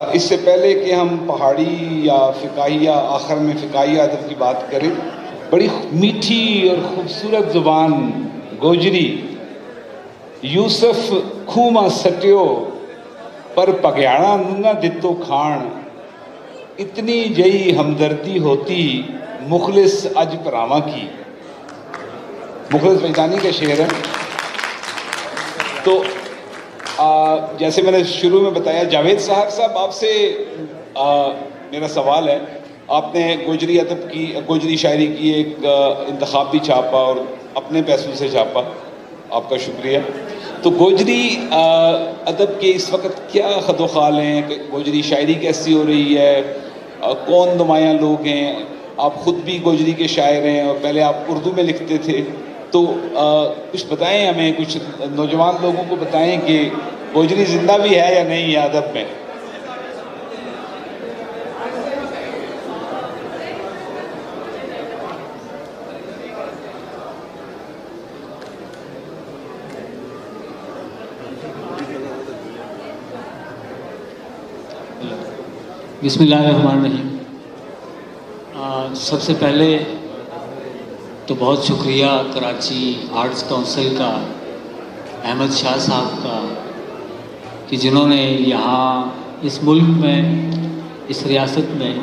اس سے پہلے کہ ہم پہاڑی یا فقاہیہ آخر میں فقاہیہ ادب کی بات کریں، بڑی میٹھی اور خوبصورت زبان گوجری یوسف کھوما سٹیو پر پگیاڑا نہ دتو کھان، اتنی جئی ہمدردی ہوتی مخلص اج پراواں کی۔ مخلص پہچانی کا شعر ہے۔ تو جیسے میں نے شروع میں بتایا، جاوید صاحب آپ سے میرا سوال ہے، آپ نے گوجری ادب کی، گوجری شاعری کی ایک انتخاب بھی چھاپا اور اپنے پیسوں سے چھاپا، آپ کا شکریہ۔ تو گوجری ادب کے اس وقت کیا خد و خال ہیں؟ گوجری شاعری کیسی ہو رہی ہے؟ کون نمایاں لوگ ہیں؟ آپ خود بھی گوجری کے شاعر ہیں اور پہلے آپ اردو میں لکھتے تھے، تو کچھ بتائیں ہمیں، کچھ نوجوان لوگوں کو بتائیں کہ گوجری زندہ بھی ہے یا نہیں ہے ادب میں؟ بسم اللہ الرحمن الرحیم۔ سب سے پہلے تو بہت شکریہ کراچی آرٹس کونسل کا، احمد شاہ صاحب کا، کہ جنہوں نے یہاں اس ملک میں، اس ریاست میں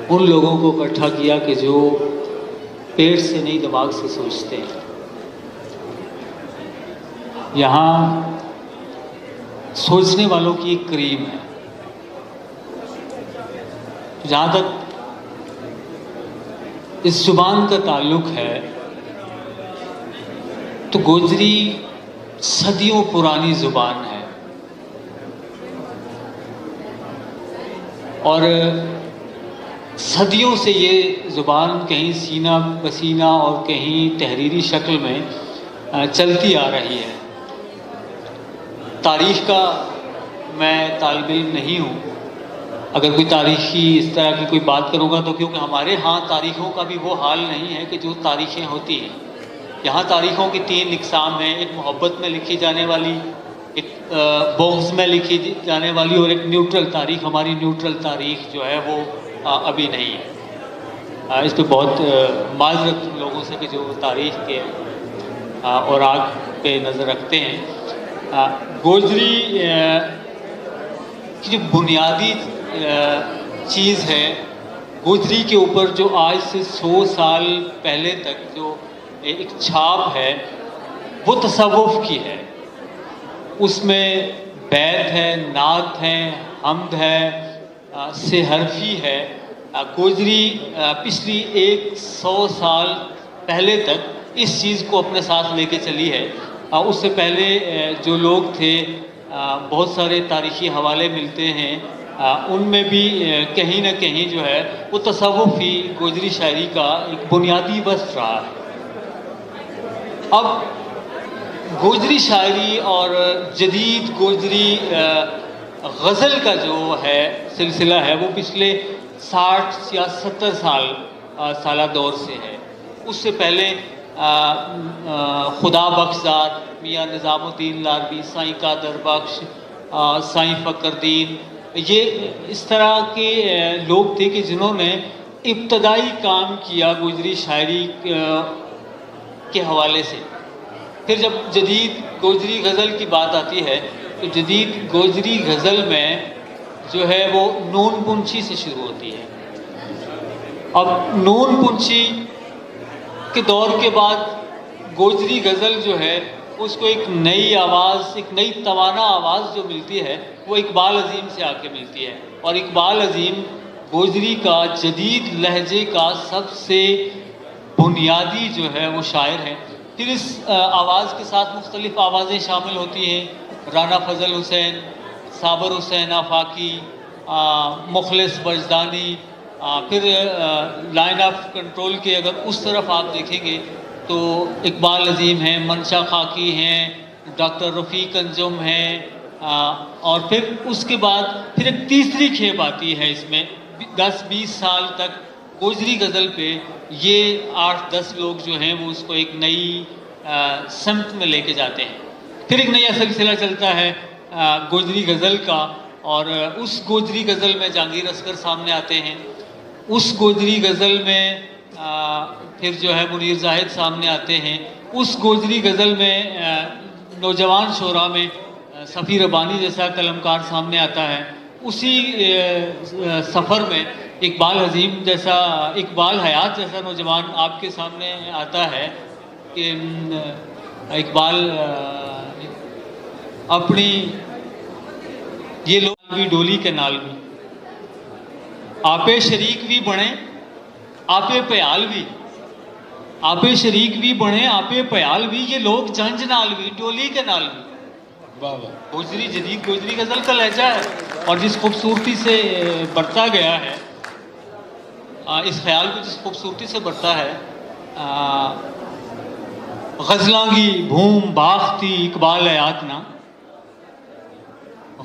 ان لوگوں کو اکٹھا کیا کہ جو پیٹ سے نہیں دماغ سے سوچتے ہیں۔ یہاں سوچنے والوں کی ایک کریم ہے۔ جہاں تک اس زبان کا تعلق ہے تو گوجری صدیوں پرانی زبان ہے، اور صدیوں سے یہ زبان کہیں سینہ بسینہ اور کہیں تحریری شکل میں چلتی آ رہی ہے۔ تاریخ کا میں طالب علم نہیں ہوں، اگر کوئی تاریخی اس طرح کی کوئی بات کروں گا تو کیونکہ ہمارے ہاں تاریخوں کا بھی وہ حال نہیں ہے کہ جو تاریخیں ہوتی ہیں۔ یہاں تاریخوں کی 3 اقسام ہیں، ایک محبت میں لکھی جانے والی، ایک بغض میں لکھی جانے والی، اور ایک نیوٹرل تاریخ۔ ہماری نیوٹرل تاریخ جو ہے وہ ابھی نہیں ہے۔ اس پہ بہت معذرت لوگوں سے کہ جو تاریخ کے اور آگ پہ نظر رکھتے ہیں۔ گوجری کی جو بنیادی چیز ہے، گوجری کے اوپر جو آج سے 100 سال پہلے تک جو ایک چھاپ ہے وہ تصوف کی ہے۔ اس میں بیت ہے، نعت ہے، حمد ہے، سے حرفی ہے۔ گوجری پچھلی 100 سال پہلے تک اس چیز کو اپنے ساتھ لے کے چلی ہے۔ اس سے پہلے جو لوگ تھے، بہت سارے تاریخی حوالے ملتے ہیں، ان میں بھی کہیں نہ کہیں جو ہے وہ تصوف ہی گوجری شاعری کا ایک بنیادی وصف رہا ہے۔ اب گوجری شاعری اور جدید گوجری غزل کا جو ہے سلسلہ ہے وہ پچھلے 60 یا 70 سالہ دور سے ہے۔ اس سے پہلے خدا بخشزاد، میاں نظام الدین لاروی، سائیں قادر بخش، سائیں فخردین، یہ اس طرح کے لوگ تھے کہ جنہوں نے ابتدائی کام کیا گوجری شاعری کے حوالے سے۔ پھر جب جدید گوجری غزل کی بات آتی ہے تو جدید گوجری غزل میں جو ہے وہ نون پنچھی سے شروع ہوتی ہے۔ اب نون پنچھی کے دور کے بعد گوجری غزل جو ہے اس کو ایک نئی آواز، ایک نئی توانا آواز جو ملتی ہے وہ اقبال عظیم سے آ کے ملتی ہے، اور اقبال عظیم گوجری کا جدید لہجے کا سب سے بنیادی جو ہے وہ شاعر ہیں۔ پھر اس آواز کے ساتھ مختلف آوازیں شامل ہوتی ہیں، رانا فضل حسین، صابر حسین آفاقی، مخلص وجدانی، پھر لائن آف کنٹرول کے اگر اس طرف آپ دیکھیں گے تو اقبال عظیم ہیں، منشا خاکی ہیں، ڈاکٹر رفیق انجم ہیں، اور پھر اس کے بعد پھر ایک تیسری کھیپ آتی ہے اس میں 10-20 سال تک گوجری غزل پہ یہ 8-10 لوگ جو ہیں وہ اس کو ایک نئی سمت میں لے کے جاتے ہیں۔ پھر ایک نیا سلسلہ چلتا ہے گوجری غزل کا، اور اس گوجری غزل میں جہانگیر اصغر سامنے آتے ہیں، اس گوجری غزل میں پھر جو ہے منیر زاہد سامنے آتے ہیں، اس گوجری غزل میں نوجوان شعراء میں صفی ربانی جیسا قلمکار سامنے آتا ہے، اسی سفر میں اقبال حیات جیسا نوجوان آپ کے سامنے آتا ہے کہ اقبال اپنی یہ لوگ بھی ڈولی کے نال بھی آپے شریک بھی بنے آپے پیال بھی، آپے شریک بھی بنے آپے پیال بھی، یہ لوگ جنج نال بھی ڈولی کے نال بھی۔ گوجری جدید گوجری غزل کا لہجہ ہے، اور جس خوبصورتی سے برتا گیا ہے، اس خیال کو جس خوبصورتی سے برتا ہے، غزلاں کی بھوم باغتی اقبال حیات نا،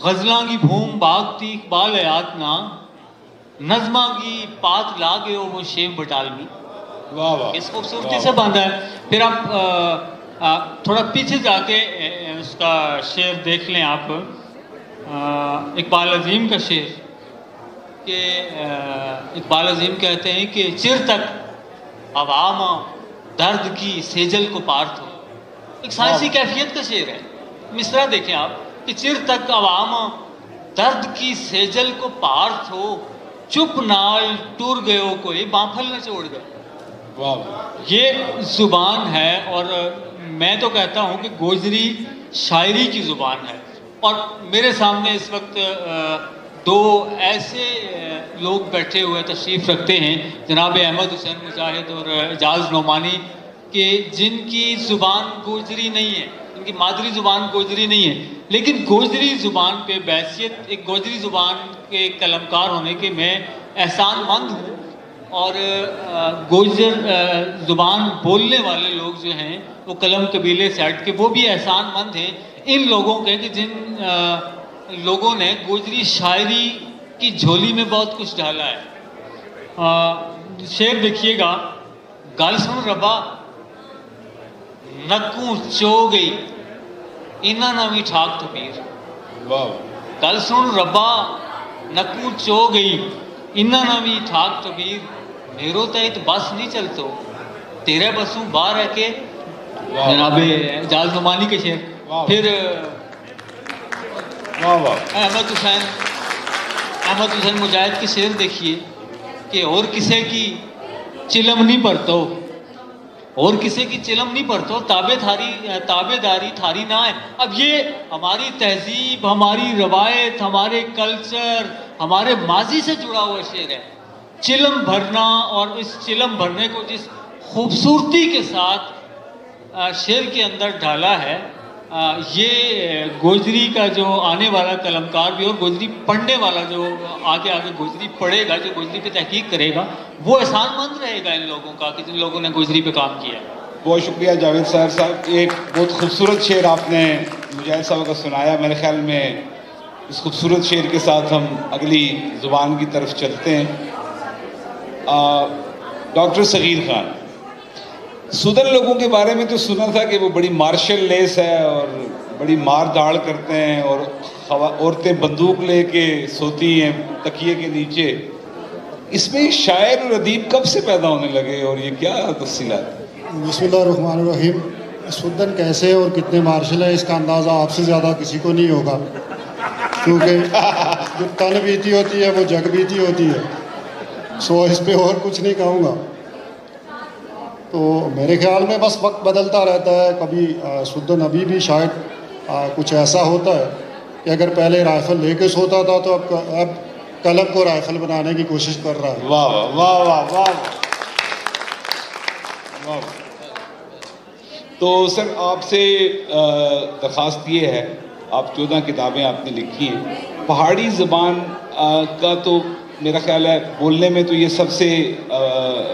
غزلاں کی بھوم باغتی اقبال حیات نا، نظمہ کی پات لا گئے وہ شیم بٹالوی۔ واہ واہ، اس خوبصورتی سے باندھا ہے۔ پھر آپ تھوڑا پیچھے جا کے اس کا شعر دیکھ لیں آپ، اقبال عظیم کا شعر، کہ اقبال عظیم کہتے ہیں کہ چر تک عوام درد کی سیجل کو پارت ہو، ایک سائنسی کیفیت کا شعر ہے۔ مصرع دیکھیں آپ کہ چر تک عوام درد کی سیجل کو پارت ہو، چپ نال ٹور گئے ہو کوئی بانپھل نہ چھوڑ گئے۔ یہ زبان ہے، اور میں تو کہتا ہوں کہ گوجری شاعری کی زبان ہے۔ اور میرے سامنے اس وقت دو ایسے لوگ بیٹھے ہوئے تشریف رکھتے ہیں، جناب احمد حسین مجاہد اور اعجاز نعمانی، کہ جن کی زبان گوجری نہیں ہے، ان کی مادری زبان گوجری نہیں ہے، لیکن گوجری زبان پہ بحیثیت ایک گوجری زبان کے قلمکار ہونے کے میں احسان مند ہوں۔ اور گوجر زبان بولنے والے لوگ جو ہیں وہ قلم قبیلے سے ہٹ کے وہ بھی احسان مند ہیں ان لوگوں کے، کہ جن لوگوں نے گوجری شاعری کی جھولی میں بہت کچھ ڈالا ہے۔ شعر دیکھیے گا، گل سن ربا نکوں چو گئی انہاں نہ بھی ٹھاک تبیر، گل سن ربا نکوں چو گئی انہاں نہ بھی ٹھاک تبیر، میرو تحت بس نہیں چلتو تیرے بسوں باہر ہے کہ، جناب اعجاز نعمانی کے شعر۔ پھر احمد حسین مجاہد کے شعر دیکھیے کہ اور کسے کی چلم نہیں پرتو، اور کسی کی چلم نہیں پرتو تابے داری تھاری نہ ہے۔ اب یہ ہماری تہذیب، ہماری روایت، ہمارے کلچر، ہمارے ماضی سے جڑا ہوا شعر ہے۔ چلم بھرنا، اور اس چلم بھرنے کو جس خوبصورتی کے ساتھ شعر کے اندر ڈالا ہے، یہ گوجری کا جو آنے والا قلمکار بھی، اور گوجری پڑھنے والا جو آگے گوجری پڑھے گا، جو گوجری پہ تحقیق کرے گا، وہ احسان مند رہے گا ان لوگوں کا کہ جن لوگوں نے گوجری پہ کام کیا ہے۔ بہت شکریہ جاوید صاحب، ایک بہت خوبصورت شعر آپ نے مجاہد صاحب کا سنایا۔ میرے خیال میں اس خوبصورت شعر کے ساتھ ہم اگلی زبان کی طرف چلتے ہیں۔ ڈاکٹر صغیر خان، سودن لوگوں کے بارے میں تو سنا تھا کہ وہ بڑی مارشل لیس ہے اور بڑی مار داڑ کرتے ہیں، اور عورتیں بندوق لے کے سوتی ہیں تکیے کے نیچے۔ اس میں شاعر اور ادیب کب سے پیدا ہونے لگے، اور یہ کیا تفصیلات ہیں؟ بسم اللہ الرحمن الرحیم۔ سودن کیسے اور کتنے مارشل ہیں اس کا اندازہ آپ سے زیادہ کسی کو نہیں ہوگا، کیونکہ جو تن بیتی ہوتی ہے وہ جگ بیتی ہوتی ہے، سو اس پہ اور کچھ نہیں کہوں گا۔ تو میرے خیال میں بس وقت بدلتا رہتا ہے، کبھی سودن ابھی بھی شاید کچھ ایسا ہوتا ہے کہ اگر پہلے رائفل لے کے سوتا تھا تو اب قلم کو رائفل بنانے کی کوشش کر رہا ہے۔ واہ واہ واہ واہ واہ۔ تو سر آپ سے درخواست یہ ہے، آپ 14 کتابیں آپ نے لکھی ہیں، پہاڑی زبان کا تو میرا خیال ہے بولنے میں تو یہ سب سے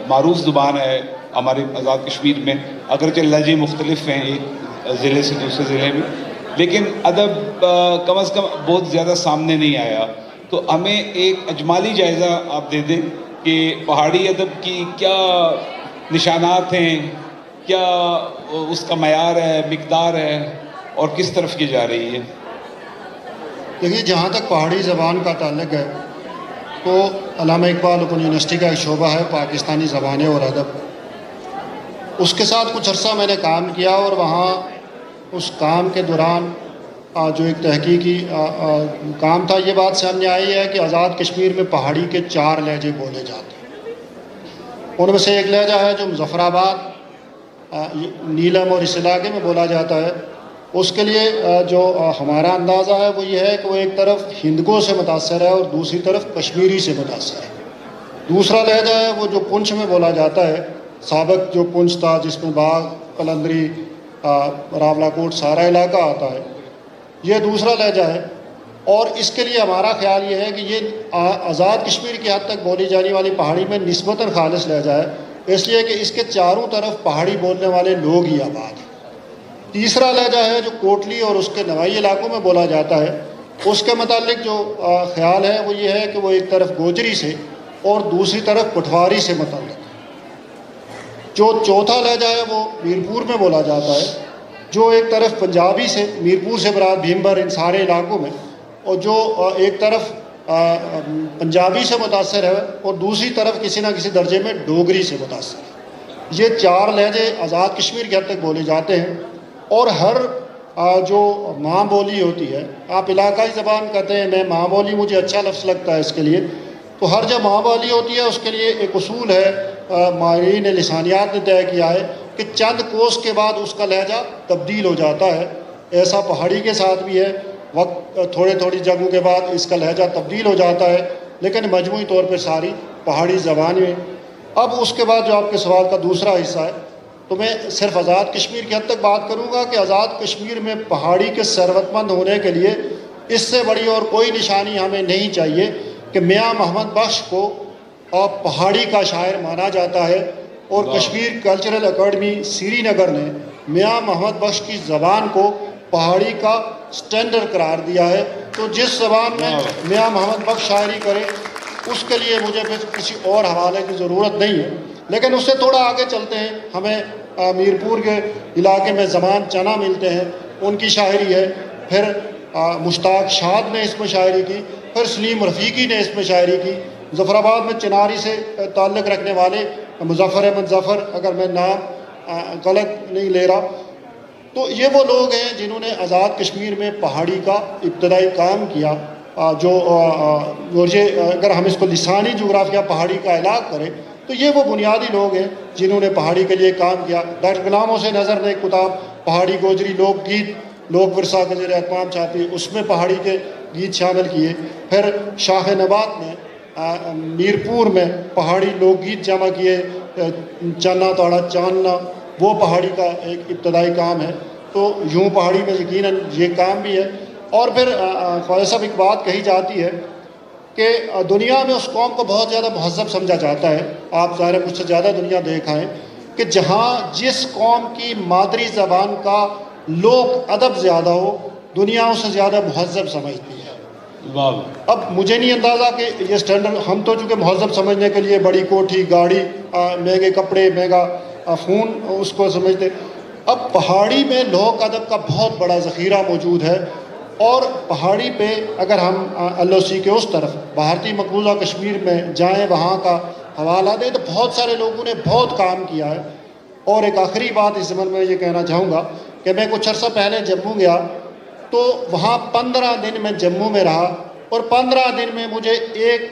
معروف زبان ہے ہمارے آزاد کشمیر میں، اگرچہ لہجے مختلف ہیں ایک ضلع سے دوسرے ضلع میں، لیکن ادب کم از کم بہت زیادہ سامنے نہیں آیا۔ تو ہمیں ایک اجمالی جائزہ آپ دے دیں کہ پہاڑی ادب کی کیا نشانات ہیں، کیا اس کا معیار ہے، مقدار ہے، اور کس طرف کی جا رہی ہے؟ دیکھیے جہاں تک پہاڑی زبان کا تعلق ہے تو علامہ اقبال اوپن یونیورسٹی کا ایک شعبہ ہے پاکستانی زبانیں اور ادب، اس کے ساتھ کچھ عرصہ میں نے کام کیا، اور وہاں اس کام کے دوران جو ایک تحقیقی کام تھا، یہ بات سامنے آئی ہے کہ آزاد کشمیر میں پہاڑی کے 4 لہجے بولے جاتے ہیں۔ ان میں سے ایک لہجہ ہے جو مظفر آباد، نیلم اور اس علاقے میں بولا جاتا ہے۔ اس کے لیے جو ہمارا اندازہ ہے وہ یہ ہے کہ وہ ایک طرف ہندکو سے متاثر ہے اور دوسری طرف کشمیری سے متاثر ہے۔ دوسرا لہجہ ہے وہ جو پنچ میں بولا جاتا ہے، سابق جو پنچ تھا جس میں باغ، قلندری، راولا کوٹ سارا علاقہ آتا ہے، یہ دوسرا لہجہ ہے۔ اور اس کے لیے ہمارا خیال یہ ہے کہ یہ آزاد کشمیر کی حد تک بولی جانے والی پہاڑی میں نسبتاً خالص لہجہ ہے، اس لیے کہ اس کے چاروں طرف پہاڑی بولنے والے لوگ ہی آباد ہیں۔ تیسرا لہجہ ہے جو کوٹلی اور اس کے نوائی علاقوں میں بولا جاتا ہے، اس کے متعلق جو خیال ہے وہ یہ ہے کہ وہ ایک طرف گوجری سے اور دوسری طرف پٹواری سے متعلق ہے۔ جو چوتھا لہجہ ہے وہ میرپور میں بولا جاتا ہے، جو ایک طرف پنجابی سے، میرپور سے مراد بھیمبر ان سارے علاقوں میں، اور جو ایک طرف پنجابی سے متاثر ہے اور دوسری طرف کسی نہ کسی درجے میں ڈوگری سے متاثر ہے۔ یہ 4 لہجے آزاد کشمیر کی حد تک بولے جاتے ہیں، اور ہر جو ماں بولی ہوتی ہے، آپ علاقائی زبان کہتے ہیں، میں ماں بولی مجھے اچھا لفظ لگتا ہے اس کے لیے، تو ہر جب ماں بولی ہوتی ہے اس کے لیے ایک اصول ہے، ماہرین لسانیات نے طے کیا ہے کہ چند کوس کے بعد اس کا لہجہ تبدیل ہو جاتا ہے۔ ایسا پہاڑی کے ساتھ بھی ہے، وقت تھوڑی جگہوں کے بعد اس کا لہجہ تبدیل ہو جاتا ہے، لیکن مجموعی طور پر ساری پہاڑی زبان میں۔ اب اس کے بعد جو آپ کے سوال کا دوسرا حصہ ہے، تو میں صرف آزاد کشمیر کی حد تک بات کروں گا کہ آزاد کشمیر میں پہاڑی کے ثروت مند ہونے کے لیے اس سے بڑی اور کوئی نشانی ہمیں نہیں چاہیے کہ میاں محمد بخش کو پہاڑی کا شاعر مانا جاتا ہے، اور کشمیر کلچرل اکیڈمی سری نگر نے میاں محمد بخش کی زبان کو پہاڑی کا سٹینڈرڈ قرار دیا ہے۔ تو جس زبان میں میاں محمد بخش شاعری کرے اس کے لیے مجھے پھر کسی اور حوالے کی ضرورت نہیں ہے۔ لیکن اس سے تھوڑا آگے چلتے ہیں، ہمیں میرپور کے علاقے میں زمان چنا ملتے ہیں، ان کی شاعری ہے، پھر مشتاق شاد نے اس میں شاعری کی، پھر سلیم رفیقی نے اس میں شاعری کی، ظفر آباد میں چناری سے تعلق رکھنے والے مظفر احمد ظفر، اگر میں نام غلط نہیں لے رہا، تو یہ وہ لوگ ہیں جنہوں نے آزاد کشمیر میں پہاڑی کا ابتدائی کام کیا۔ جو اگر ہم اس کو لسانی جغرافیہ پہاڑی کا علاق کریں تو یہ وہ بنیادی لوگ ہیں جنہوں نے پہاڑی کے لیے کام کیا۔ ڈاکٹر غلام حسین اظہر نے ایک کتاب پہاڑی گوجری لوک گیت لوک ورثہ کے زیر اہتمام چھاپی، اس میں پہاڑی کے گیت شامل کیے۔ پھر شاہ نبات نے میرپور میں پہاڑی لوک گیت جمع کیے، چانا توڑا چاننا، وہ پہاڑی کا ایک ابتدائی کام ہے۔ تو یوں پہاڑی میں یقیناً یہ کام بھی ہے۔ اور پھر خواجہ صاحب ایک بات کہی جاتی ہے کہ دنیا میں اس قوم کو بہت زیادہ مہذب سمجھا جاتا ہے، آپ ظاہر مجھ سے زیادہ دنیا دیکھ آئیں، کہ جہاں جس قوم کی مادری زبان کا لوک ادب زیادہ ہو، دنیا اسے زیادہ مہذب سمجھتی ہے۔ اب مجھے نہیں اندازہ کہ یہ سٹینڈرڈ، ہم تو چونکہ مہذب سمجھنے کے لیے بڑی کوٹھی، گاڑی، مہنگے کپڑے، مہنگا فون اس کو سمجھتے۔ اب پہاڑی میں لوک ادب کا بہت بڑا ذخیرہ موجود ہے، اور پہاڑی پہ اگر ہم LOC کے اس طرف بھارتی مقبوضہ کشمیر میں جائیں، وہاں کا حوالہ دیں، تو بہت سارے لوگوں نے بہت کام کیا ہے۔ اور ایک آخری بات اس زمن میں یہ کہنا چاہوں گا کہ میں کچھ عرصہ پہلے جموں گیا، تو وہاں 15 دن میں جموں میں رہا، اور 15 دن میں مجھے ایک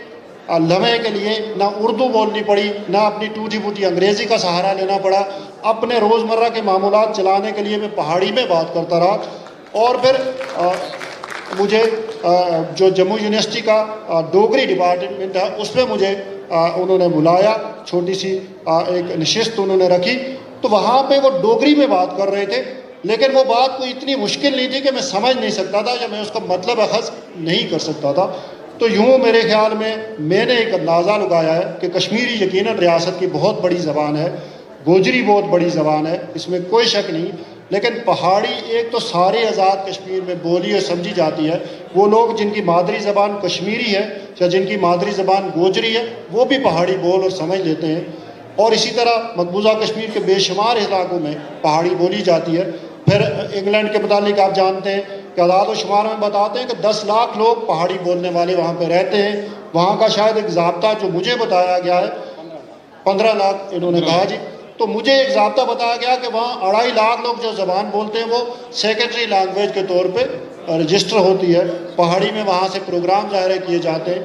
لمحے کے لیے نہ اردو بولنی پڑی، نہ اپنی ٹوٹی پھوٹی انگریزی کا سہارا لینا پڑا۔ اپنے روزمرہ کے معمولات چلانے کے لیے میں پہاڑی میں بات کرتا رہا۔ اور پھر مجھے جو جموں یونیورسٹی کا ڈوگری ڈپارٹمنٹ ہے اس میں مجھے انہوں نے بلایا، چھوٹی سی ایک نشست انہوں نے رکھی، تو وہاں پہ وہ ڈوگری میں بات کر رہے تھے، لیکن وہ بات کوئی اتنی مشکل نہیں تھی کہ میں سمجھ نہیں سکتا تھا یا میں اس کا مطلب اخذ نہیں کر سکتا تھا۔ تو یوں میرے خیال میں نے ایک اندازہ لگایا ہے کہ کشمیری یقیناً ریاست کی بہت بڑی زبان ہے، گوجری بہت بڑی زبان ہے، اس میں کوئی شک نہیں، لیکن پہاڑی ایک تو سارے آزاد کشمیر میں بولی اور سمجھی جاتی ہے۔ وہ لوگ جن کی مادری زبان کشمیری ہے یا جن کی مادری زبان گوجری ہے، وہ بھی پہاڑی بول اور سمجھ لیتے ہیں، اور اسی طرح مقبوضہ کشمیر کے بے شمار علاقوں میں پہاڑی بولی جاتی ہے۔ پھر انگلینڈ کے متعلق آپ جانتے ہیں کہ کہ اعداد و شمار میں بتاتے ہیں کہ 10 لاکھ لوگ پہاڑی بولنے والے وہاں پہ رہتے ہیں. وہاں کا شاید ایک ضابطہ جو مجھے بتایا گیا ہے 15 لاکھ انہوں نے کہا جی. تو مجھے ایک ضابطہ بتایا گیا کہ وہاں 2.5 لاکھ لوگ جو زبان بولتے ہیں وہ سیکنڈری لینگویج کے طور پہ رجسٹر ہوتی ہے. پہاڑی میں وہاں سے پروگرام ظاہر کیے جاتے ہیں.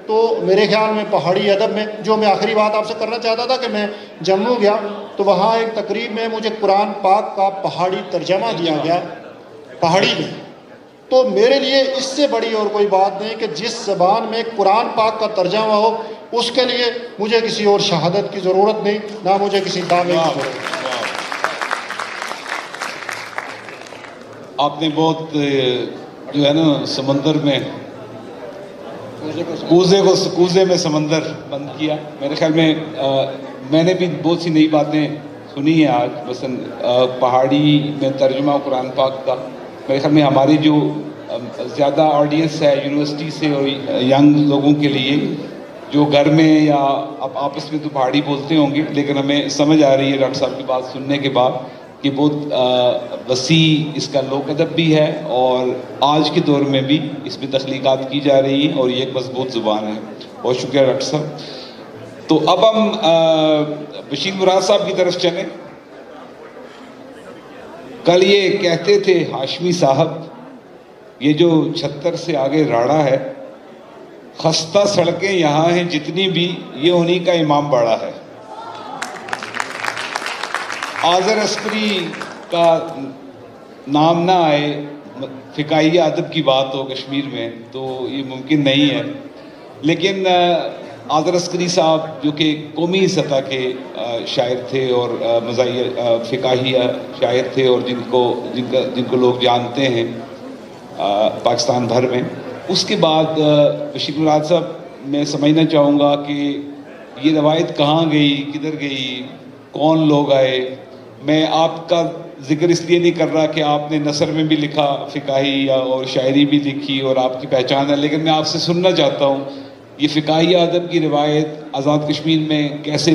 تو میرے خیال میں پہاڑی ادب میں جو میں آخری بات آپ سے کرنا چاہتا تھا کہ میں جموں گیا تو وہاں ایک تقریب میں مجھے قرآن پاک کا پہاڑی ترجمہ دیا گیا پہاڑی میں. تو میرے لیے اس سے بڑی اور کوئی بات نہیں کہ جس زبان میں قرآن پاک کا ترجمہ ہو اس کے لیے مجھے کسی اور شہادت کی ضرورت نہیں، نہ مجھے کسی دعوے کی ضرورت. آپ نے بہت جو ہے نا سمندر میں کوزے میں سمندر بند کیا. میرے خیال میں نے بھی بہت سی نئی باتیں سنی ہیں آج. مثلا پہاڑی میں ترجمہ قرآن پاک کا میرے خیال میں ہماری جو زیادہ آڈینس ہے یونیورسٹی سے اور ینگ لوگوں کے لیے جو گھر میں یا اب آپس میں تو پہاڑی بولتے ہوں گے، لیکن ہمیں سمجھ آ رہی ہے ڈاکٹر صاحب کی بات سننے کے بعد کہ بہت وسیع اس کا لوک ادب بھی ہے اور آج کے دور میں بھی اس میں تخلیقات کی جا رہی ہیں اور یہ ایک مضبوط زبان ہے. بہت شکریہ ڈاکٹر صاحب. تو اب ہم بشیر مراد صاحب کی طرف چلیں. کل یہ کہتے تھے ہاشمی صاحب، یہ جو 76 سے آگے راڑا ہے، خستہ سڑکیں یہاں ہیں جتنی بھی، یہ انہی کا امام باڑہ ہے. آذر عسکری کا نام نہ آئے، فقاہی ادب کی بات ہو کشمیر میں تو یہ ممکن نہیں ہے. لیکن آذر عسکری صاحب جو کہ قومی سطح کے شاعر تھے اور فقاہی شاعر تھے اور جن کو لوگ جانتے ہیں پاکستان بھر میں. اس کے بعد بشیر مراد صاحب میں سمجھنا چاہوں گا کہ یہ روایت کہاں گئی، کدھر گئی، کون لوگ آئے. میں آپ کا ذکر اس لیے نہیں کر رہا کہ آپ نے نثر میں بھی لکھا فقاہی اور شاعری بھی لکھی اور آپ کی پہچان ہے، لیکن میں آپ سے سننا چاہتا ہوں یہ فقاہی ادب کی روایت آزاد کشمیر میں کیسے